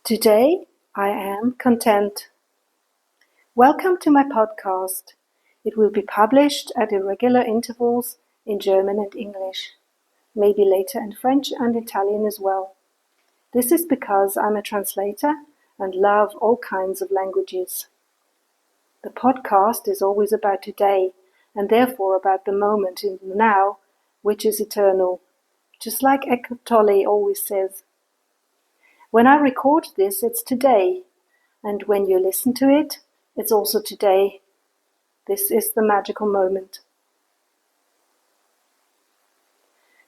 Today I am content. Welcome to my podcast. It will be published at irregular intervals in German and English, maybe later in French and Italian as well. This is because I'm a translator and love all kinds of languages. The podcast is always about today and therefore about the moment in the now, which is eternal, just like Eckhart Tolle always says. When I record this, it's today, and when you listen to it, it's also today. This is the magical moment.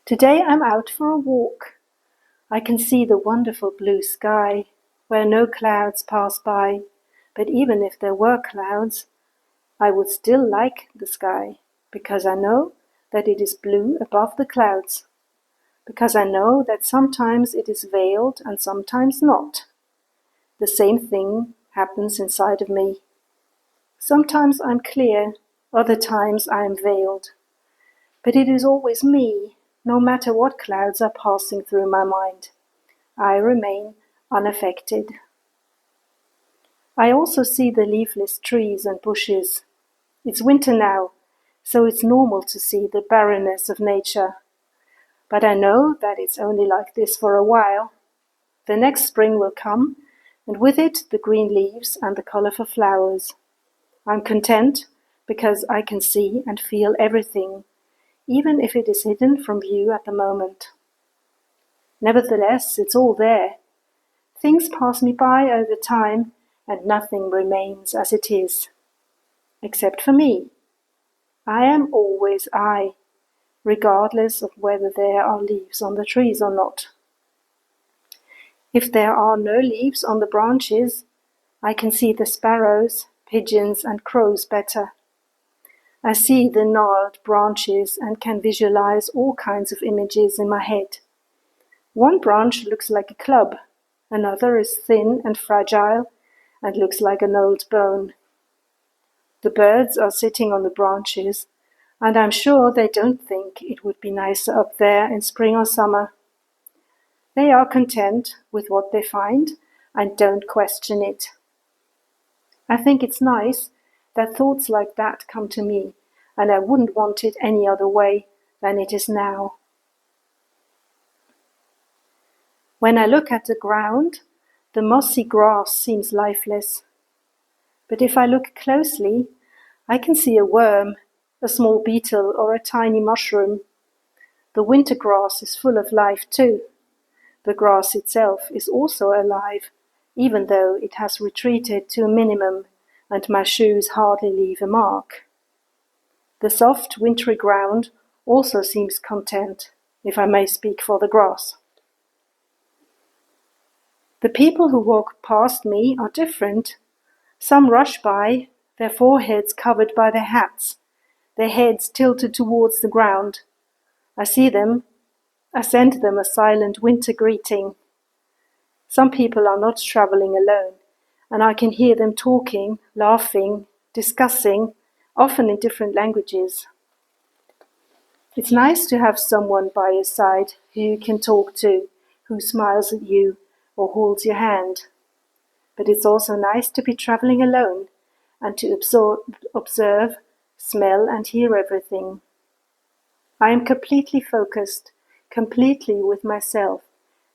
Today I'm out for a walk. I can see the wonderful blue sky, where no clouds pass by, but even if there were clouds, I would still like the sky, because I know that it is blue above the clouds. Because I know that sometimes it is veiled and sometimes not. The same thing happens inside of me. Sometimes I'm clear, other times I am veiled. But it is always me, no matter what clouds are passing through my mind. I remain unaffected. I also see the leafless trees and bushes. It's winter now, so it's normal to see the barrenness of nature. But I know that it's only like this for a while. The next spring will come, and with it the green leaves and the colorful flowers. I'm content because I can see and feel everything, even if it is hidden from view at the moment. Nevertheless, it's all there. Things pass me by over time, and nothing remains as it is. Except for me. I am always I, regardless of whether there are leaves on the trees or not. If there are no leaves on the branches, I can see the sparrows, pigeons and crows better. I see the gnarled branches and can visualize all kinds of images in my head. One branch looks like a club, another is thin and fragile and looks like an old bone. The birds are sitting on the branches, and I'm sure they don't think it would be nicer up there in spring or summer. They are content with what they find and don't question it. I think it's nice that thoughts like that come to me, and I wouldn't want it any other way than it is now. When I look at the ground, the mossy grass seems lifeless. But if I look closely, I can see a worm, a small beetle or a tiny mushroom. The winter grass is full of life too. The grass itself is also alive, even though it has retreated to a minimum and my shoes hardly leave a mark. The soft wintry ground also seems content, if I may speak for the grass. The people who walk past me are different. Some rush by, their foreheads covered by their hats, their heads tilted towards the ground. I see them. I send them a silent winter greeting. Some people are not traveling alone, and I can hear them talking, laughing, discussing, often in different languages. It's nice to have someone by your side who you can talk to, who smiles at you or holds your hand. But it's also nice to be traveling alone and to observe, smell and hear everything. I am completely focused, completely with myself,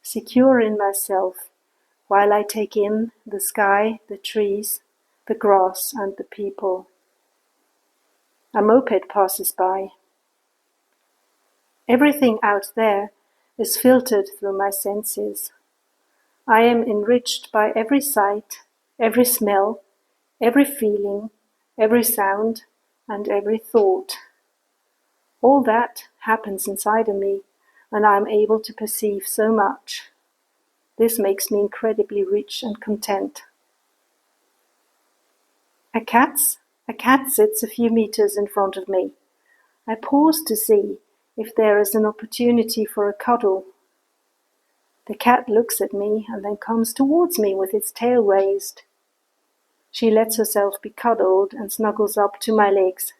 secure in myself, while I take in the sky, the trees, the grass and the people. A moped passes by. Everything out there is filtered through my senses. I am enriched by every sight, every smell, every feeling, every sound, and every thought. All that happens inside of me, and I am able to perceive so much. This makes me incredibly rich and content. A cat sits a few meters in front of me. I pause to see if there is an opportunity for a cuddle. The cat looks at me and then comes towards me with its tail raised. She lets herself be cuddled and snuggles up to my legs.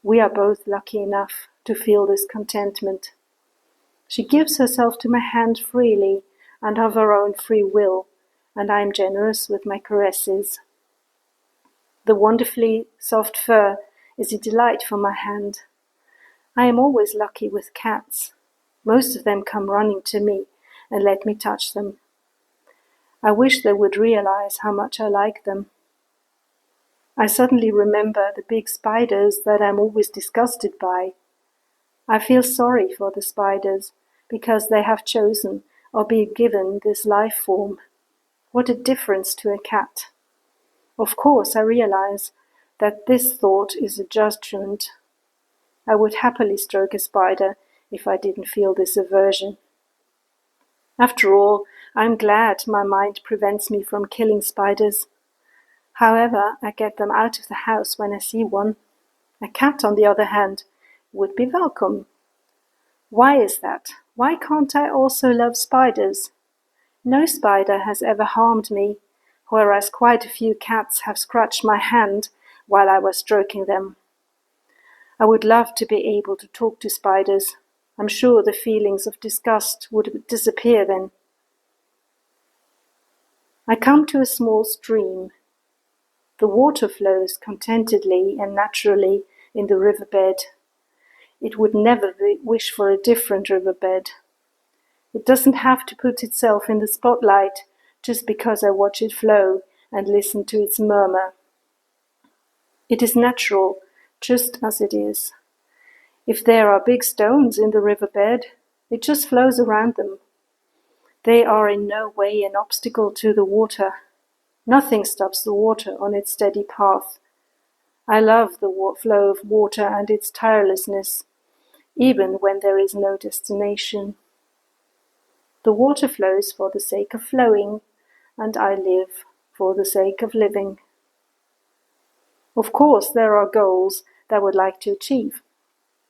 We are both lucky enough to feel this contentment. She gives herself to my hand freely and of her own free will, and I am generous with my caresses. The wonderfully soft fur is a delight for my hand. I am always lucky with cats. Most of them come running to me and let me touch them. I wish they would realize how much I like them. I suddenly remember the big spiders that I'm always disgusted by. I feel sorry for the spiders because they have chosen or been given this life form. What a difference to a cat. Of course, I realize that this thought is a judgment. I would happily stroke a spider if I didn't feel this aversion. After all, I'm glad my mind prevents me from killing spiders. However, I get them out of the house when I see one. A cat, on the other hand, would be welcome. Why is that? Why can't I also love spiders? No spider has ever harmed me, whereas quite a few cats have scratched my hand while I was stroking them. I would love to be able to talk to spiders. I'm sure the feelings of disgust would disappear then. I come to a small stream. The water flows contentedly and naturally in the riverbed. It would never wish for a different riverbed. It doesn't have to put itself in the spotlight just because I watch it flow and listen to its murmur. It is natural, just as it is. If there are big stones in the riverbed, it just flows around them. They are in no way an obstacle to the water. Nothing stops the water on its steady path. I love the flow of water and its tirelessness, even when there is no destination. The water flows for the sake of flowing, and I live for the sake of living. Of course, there are goals that I would like to achieve.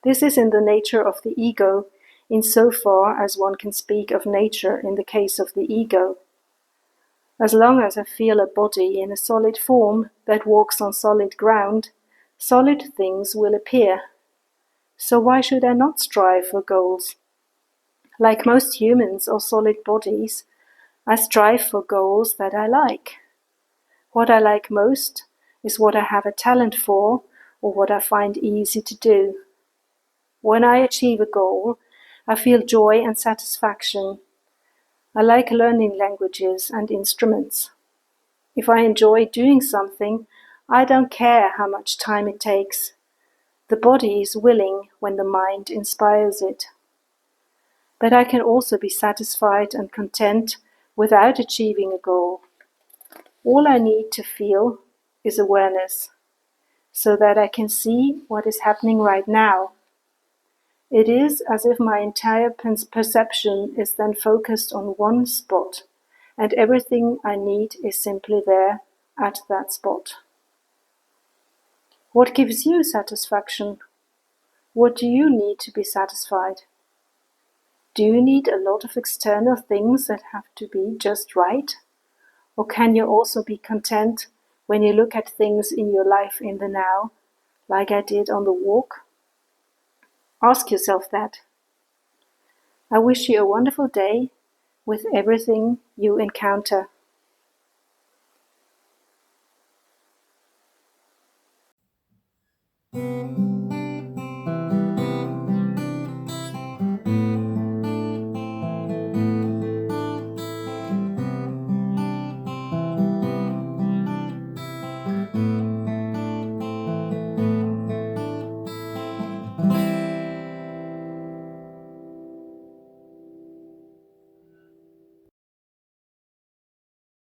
This is in the nature of the ego, insofar as one can speak of nature in the case of the ego. As long as I feel a body in a solid form that walks on solid ground, solid things will appear. So why should I not strive for goals? Like most humans or solid bodies, I strive for goals that I like. What I like most is what I have a talent for or what I find easy to do. When I achieve a goal, I feel joy and satisfaction. I like learning languages and instruments. If I enjoy doing something, I don't care how much time it takes. The body is willing when the mind inspires it. But I can also be satisfied and content without achieving a goal. All I need to feel is awareness, so that I can see what is happening right now. It is as if my entire perception is then focused on one spot, and everything I need is simply there at that spot. What gives you satisfaction? What do you need to be satisfied? Do you need a lot of external things that have to be just right? Or can you also be content when you look at things in your life in the now, like I did on the walk? Ask yourself that. I wish you a wonderful day with everything you encounter.